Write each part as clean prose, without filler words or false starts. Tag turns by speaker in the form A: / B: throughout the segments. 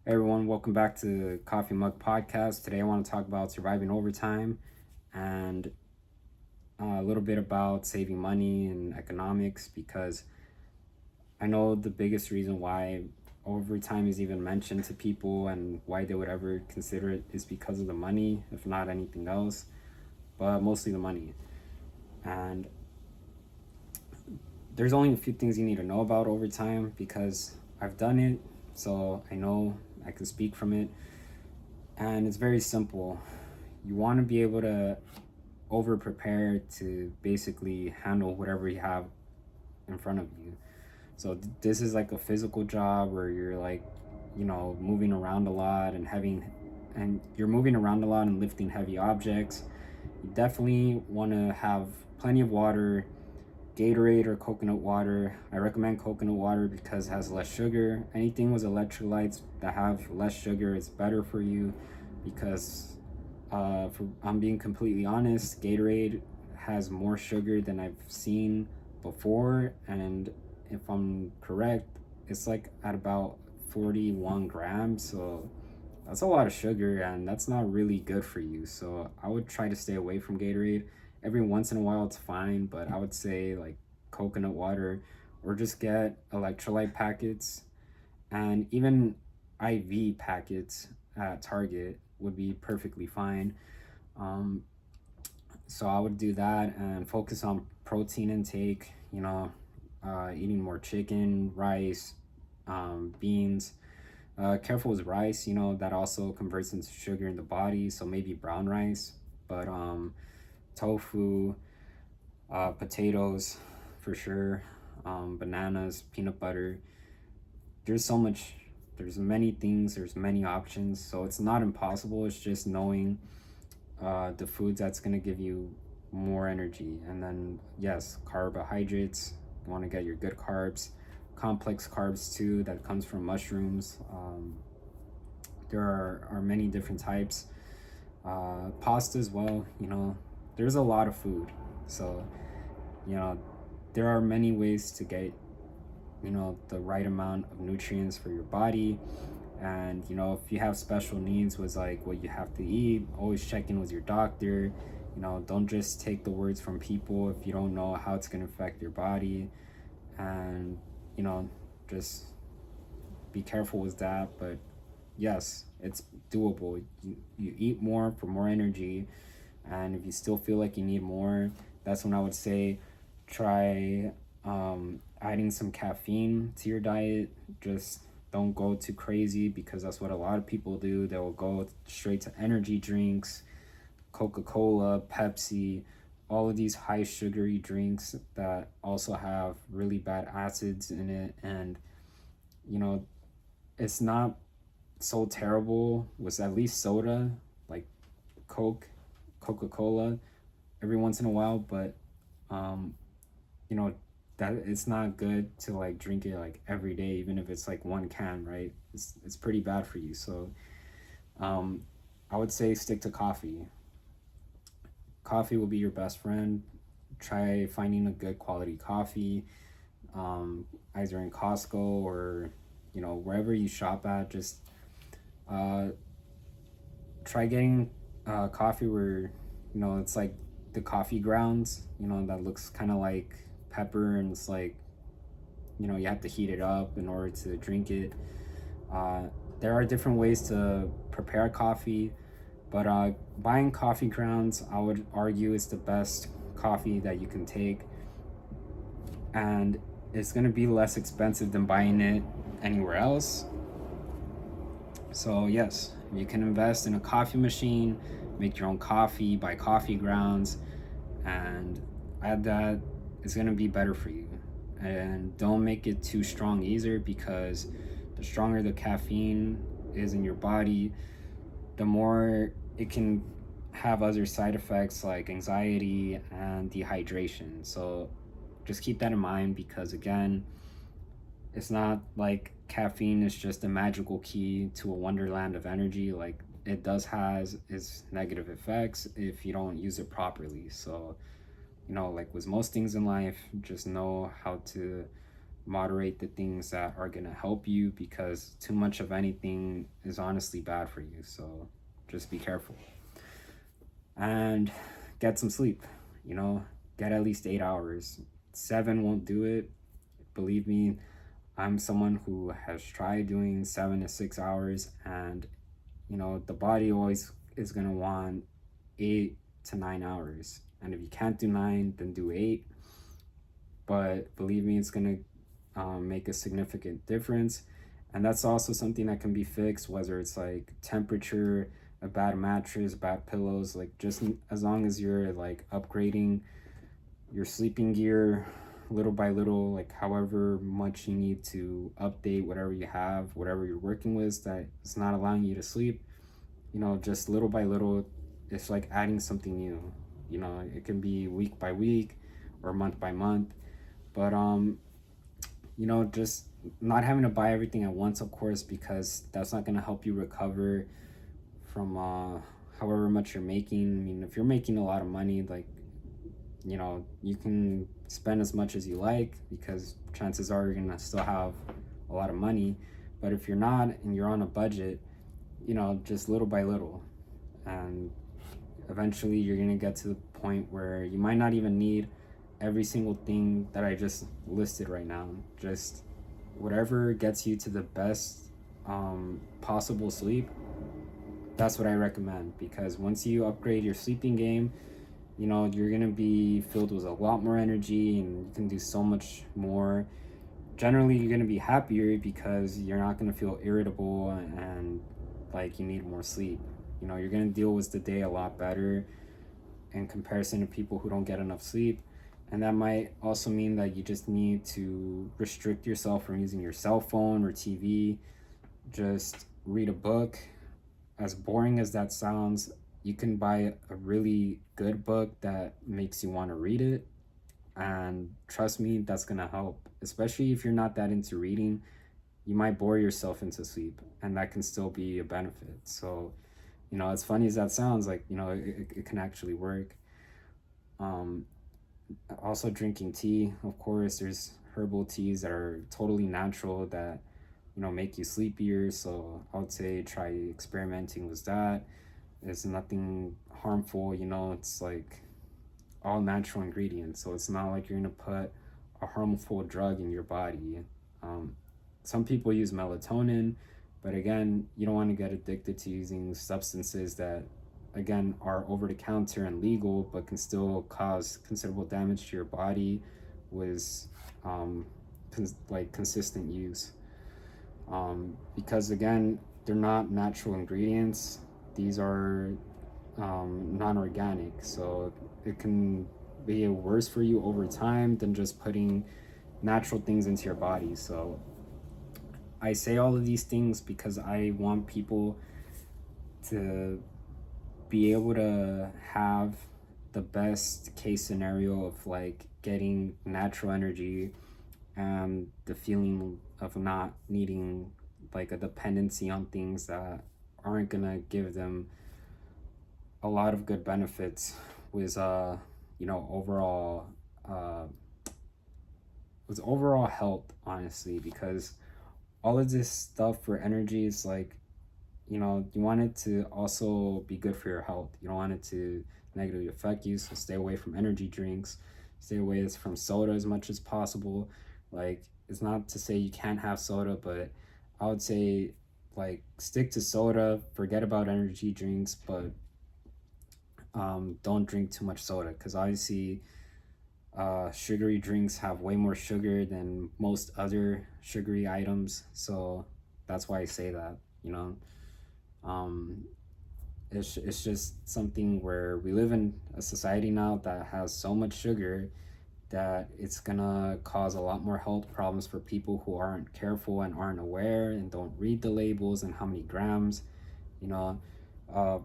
A: Hey everyone, welcome back to Coffee Mug Podcast. Today I want to talk about surviving overtime and a little bit about saving money and economics because I know the biggest reason why overtime is even mentioned to people and why they would ever consider it is because of the money, if not anything else, but mostly the money. And there's only a few things you need to know about overtime because I've done it, so I know I can speak from it. And it's very simple. You want to be able to over prepare to basically handle whatever you have in front of you. So this is like a physical job where you're like, moving around a lot and you're moving around a lot and lifting heavy objects. You definitely want to have plenty of water, Gatorade or coconut water. I recommend coconut water because it has less sugar. Anything with electrolytes that have less sugar is better for you because I'm being completely honest, Gatorade has more sugar than I've seen before, and if I'm correct, it's like at about 41 grams. So that's a lot of sugar, and that's not really good for you. So I would try to stay away from Gatorade. Every once in a while, it's fine, but I would say like coconut water or just get electrolyte packets and even IV packets at Target would be perfectly fine. Um, so I would do that and focus on protein intake, eating more chicken, rice, beans. Careful with rice, that also converts into sugar in the body, so maybe brown rice, but tofu, potatoes for sure, bananas, peanut butter. There's so much, there's many things, there's many options, so it's not impossible. It's just knowing the foods that's going to give you more energy. And then, yes, carbohydrates. You want to get your good carbs, complex carbs too, that comes from mushrooms. There are many different types. Pasta as well, there's a lot of food. So, you know, there are many ways to get, the right amount of nutrients for your body. And if you have special needs with like what you have to eat, always check in with your doctor. Don't just take the words from people if you don't know how it's going to affect your body. And you know just be careful with that. But yes, it's doable. You eat more for more energy, and if you still feel like you need more, that's when I would say try adding some caffeine to your diet. Just don't go too crazy because that's what a lot of people do. They will go straight to energy drinks, Coca-Cola, Pepsi, all of these high sugary drinks that also have really bad acids in it. And you know it's not so terrible with at least soda, like Coke, Coca-Cola every once in a while. But um you know that it's not good to like drink it like every day, even if it's like one can, right? It's pretty bad for you. So um I would say stick to coffee. Coffee will be your best friend. Try finding a good quality coffee, either in Costco or wherever you shop at. Just uh try getting coffee where it's like the coffee grounds, that looks kind of like pepper, and it's like you have to heat it up in order to drink it. uh, there are different ways to prepare coffee, but buying coffee grounds, I would argue, is the best coffee that you can take, and it's going to be less expensive than buying it anywhere else. So yes, you can invest in a coffee machine, make your own coffee, buy coffee grounds, and add that. It's gonna be better for you. And don't make it too strong either, because the stronger the caffeine is in your body, the more it can have other side effects like anxiety and dehydration. So just keep that in mind, because again, it's not like caffeine is just a magical key to a wonderland of energy. Like, it does has its negative effects if you don't use it properly. So like with most things in life, just know how to moderate the things that are going to help you, because too much of anything is honestly bad for you. So just be careful and get some sleep. You know, get at least 8 hours. 7 won't do it. Believe me, I'm someone who has tried doing 7 to 6 hours, and you know, the body always is going to want 8 to 9 hours. And if you can't do 9, then do 8. But believe me, it's going to make a significant difference. And that's also something that can be fixed, whether it's like temperature, a bad mattress, bad pillows, like just as long as you're like upgrading your sleeping gear little by little, like however much you need to update whatever you have, whatever you're working with that is not allowing you to sleep, you know, just little by little. It's like adding something new. You know, it can be week by week or month by month, but you know, just not having to buy everything at once, of course, because that's not going to help you recover from however much you're making. I mean, if you're making a lot of money, like, you know, you can spend as much as you like, because chances are you're gonna still have a lot of money. But if you're not and you're on a budget, you know, just little by little, and eventually you're gonna get to the point where you might not even need every single thing that I just listed right now. Just whatever gets you to the best possible sleep, that's what I recommend. Because once you upgrade your sleeping game, you know, you're gonna be filled with a lot more energy and you can do so much more. Generally, you're gonna be happier because you're not gonna feel irritable and like you need more sleep. You know, you're gonna deal with the day a lot better in comparison to people who don't get enough sleep. And that might also mean that you just need to restrict yourself from using your cell phone or TV. Just read a book. As boring as that sounds, you can buy a really good book that makes you want to read it. And trust me, that's going to help. Especially if you're not that into reading, you might bore yourself into sleep, and that can still be a benefit. So, you know, as funny as that sounds, like, you know, it can actually work. Um, Also, drinking tea, of course, there's herbal teas that are totally natural that, you know, make you sleepier. So I would say try experimenting with that. It's nothing harmful, you know, it's like all natural ingredients. So it's not like you're gonna put a harmful drug in your body. Um, some people use melatonin, but again, you don't want to get addicted to using substances that, again, are over the counter and legal, but can still cause considerable damage to your body with like consistent use. Because again, they're not natural ingredients. These are non-organic, so it can be worse for you over time than just putting natural things into your body. So I say all of these things because I want people to be able to have the best case scenario of like getting natural energy and the feeling of not needing like a dependency on things that aren't gonna give them a lot of good benefits with you know, overall uh with overall health, honestly. Because all of this stuff for energy is like, you know, you want it to also be good for your health. You don't want it to negatively affect you. So stay away from energy drinks, stay away from soda as much as possible. Like, it's not to say you can't have soda, but I would say like stick to soda, forget about energy drinks, but don't drink too much soda, because obviously sugary drinks have way more sugar than most other sugary items. So that's why I say that, you know. um, it's just something where we live in a society now that has so much sugar that it's gonna cause a lot more health problems for people who aren't careful and aren't aware and don't read the labels and how many grams, you know. uh,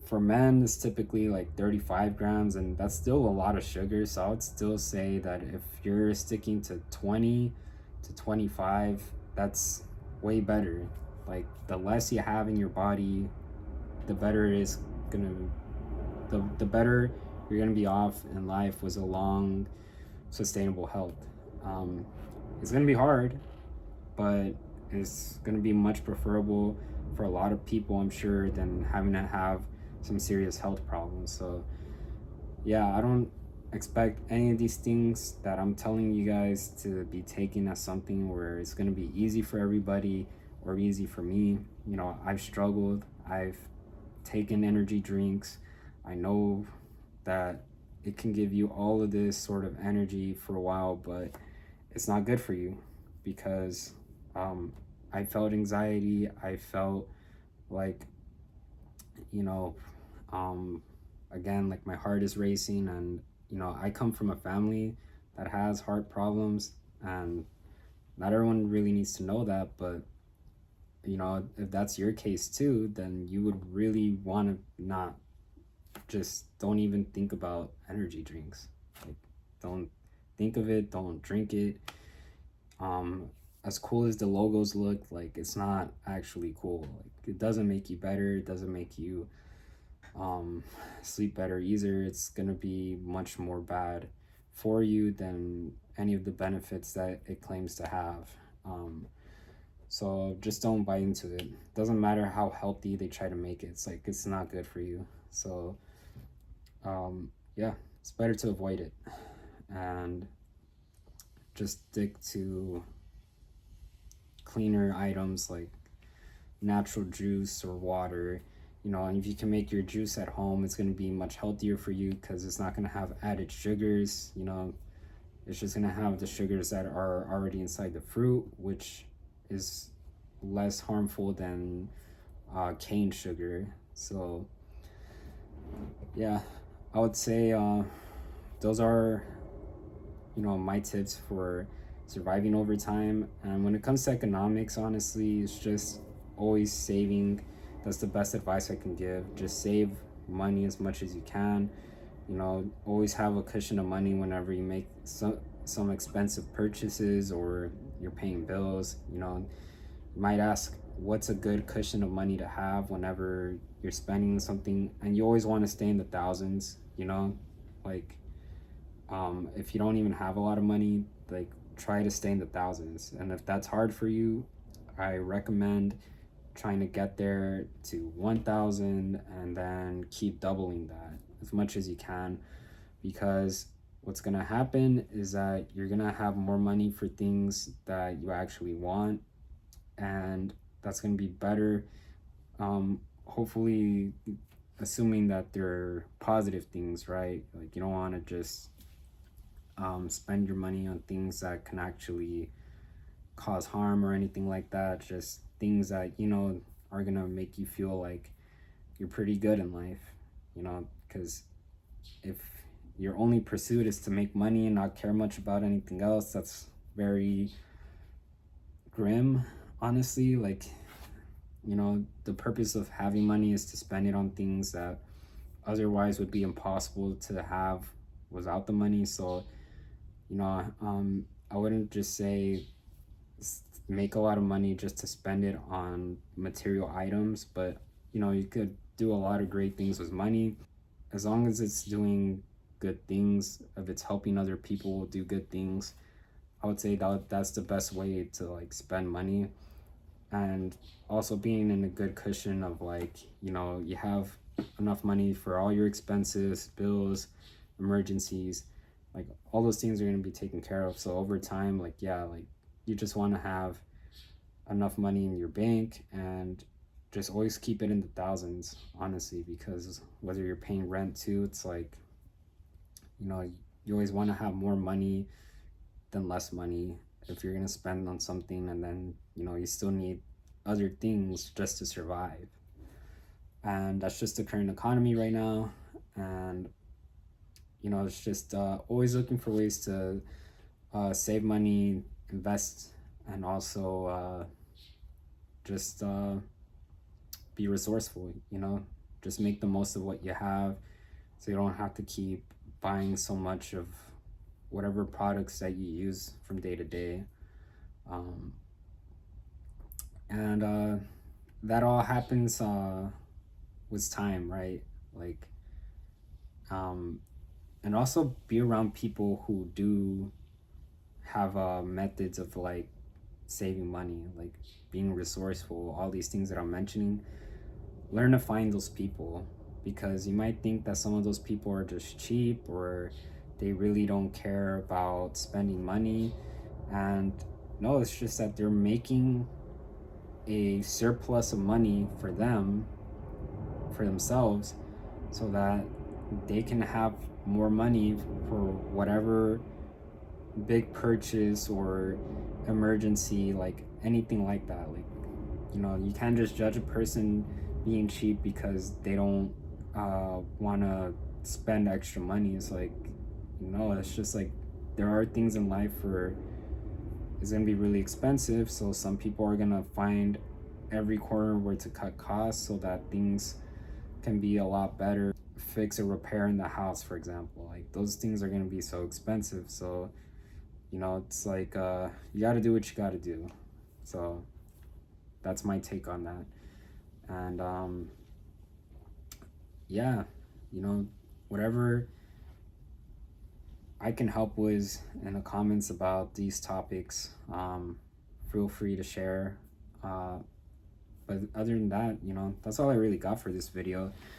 A: for men it's typically like 35 grams, and that's still a lot of sugar. So I would still say that if you're sticking to 20 to 25, that's way better. Like, the less you have in your body, the better it is gonna the better you're gonna be off in life with a long sustainable health. um, it's gonna be hard, but it's gonna be much preferable for a lot of people, I'm sure, than having to have some serious health problems. So yeah, I don't expect any of these things that I'm telling you guys to be taken as something where it's gonna be easy for everybody or easy for me. You know, I've struggled. I've taken energy drinks. I know that it can give you all of this sort of energy for a while, but it's not good for you because um, I felt anxiety. I felt like, you know, um, again, like my heart is racing. And, you know, I come from a family that has heart problems, and not everyone really needs to know that. But, you know, if that's your case too, then you would really want to not just don't even think about energy drinks. Like, don't think of it, don't drink it. um as cool as the logos look, like it's not actually cool. Like, it doesn't make you better, it doesn't make you um sleep better either. It's gonna be much more bad for you than any of the benefits that it claims to have. So just don't buy into it. Doesn't matter how healthy they try to make it, it's like it's not good for you. So yeah, it's better to avoid it and just stick to cleaner items like natural juice or water. You know, and if you can make your juice at home, it's going to be much healthier for you because it's not going to have added sugars. You know, it's just going to have the sugars that are already inside the fruit, which is less harmful than cane sugar. So yeah, I would say those are, you know, my tips for surviving over time. And when it comes to economics, honestly, it's just always saving. That's the best advice I can give. Just save money as much as you can. You know, always have a cushion of money whenever you make some expensive purchases or you're paying bills. You know, you might ask, what's a good cushion of money to have whenever you're spending something, and you always want to stay in the thousands. You know, like if you don't even have a lot of money, like try to stay in the thousands. And if that's hard for you, I recommend trying to get there to 1,000 and then keep doubling that as much as you can, because what's going to happen is that you're going to have more money for things that you actually want, and that's going to be better. Hopefully, assuming that they're positive things, right? Like, you don't want to just spend your money on things that can actually cause harm or anything like that. Just things that, you know, are gonna make you feel like you're pretty good in life, you know, because if your only pursuit is to make money and not care much about anything else, that's very grim, honestly. Like, you know, the purpose of having money is to spend it on things that otherwise would be impossible to have without the money. So, you know, I wouldn't just say make a lot of money just to spend it on material items, but you know, you could do a lot of great things with money as long as it's doing good things, if it's helping other people do good things. I would say that that's the best way to like spend money. And also being in a good cushion of, like, you know, you have enough money for all your expenses, bills, emergencies, like all those things are going to be taken care of. So over time, like, yeah, like you just want to have enough money in your bank, and just always keep it in the thousands, honestly, because whether you're paying rent too, it's like, you know, you always want to have more money than less money if you're going to spend on something, and then, you know, you still need other things just to survive. And that's just the current economy right now. And, you know, it's just always looking for ways to save money, invest, and also just be resourceful, you know, just make the most of what you have so you don't have to keep buying so much of whatever products that you use from day to day. Um, and that all happens with time, right? Like, um, and also be around people who do have methods of like saving money, like being resourceful, all these things that I'm mentioning. Learn to find those people, because you might think that some of those people are just cheap, or they really don't care about spending money. And no, it's just that they're making a surplus of money for them, for themselves, so that they can have more money for whatever big purchase or emergency, like anything like that. Like, you can't just judge a person being cheap because they don't want to spend extra money. It's like, it's just like there are things in life where it's gonna be really expensive, so some people are gonna find every corner where to cut costs so that things can be a lot better. Fix a repair in the house, for example, like those things are gonna be so expensive. So it's like you got to do what you got to do. So that's my take on that. And yeah, whatever I can help with in the comments about these topics, feel free to share. But other than that, that's all I really got for this video.